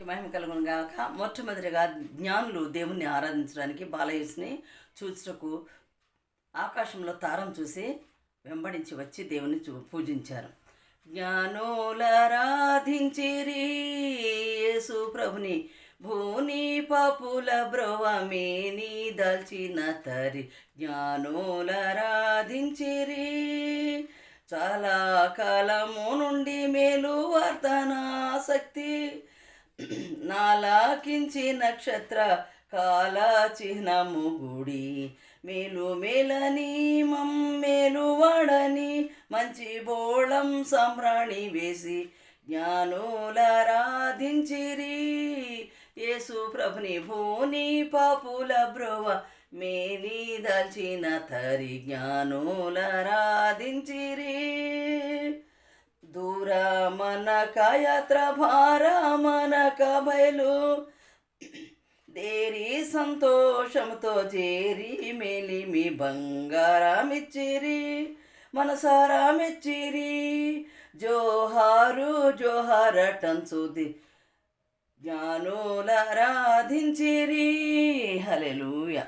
దేవునికి మహిమ కలుగును గాక. మొట్టమొదటిగా జ్ఞానులు దేవుణ్ణి ఆరాధించడానికి బాలయేసుని చూచుటకు ఆకాశంలో తారం చూసి వెంబడించి వచ్చి దేవుని పూజించారు. జ్ఞానులరాధించిరి యేసు ప్రభుని భూని పాపుల బ్రోవమేని దల్చిన తరి. జ్ఞానులరాధించిరి చాలా కాలము నుండి మేలు వార్తనాసక్తి నాలాకించి నక్షత్ర కాల చిహ్నము గుడి మేలు మేలని మమ్మేలు వాడని మంచి బోళం సంబ్రాణి వేసి జ్ఞానులరాధించిరి యేసు ప్రభుని భూని పాపుల బ్రోవ మేని దాల్చిన తరి. జ్ఞానులరాధించిరి దూర మనక యాత్ర భార మనక బయలు దేరి సంతోషంతో చేరి మేలిమి బంగారమిచ్చిరి మనసారా మెచ్చిరి జోహారు జోహారటంచుది జ్ఞానులరాధించిరి. హల్లెలూయా.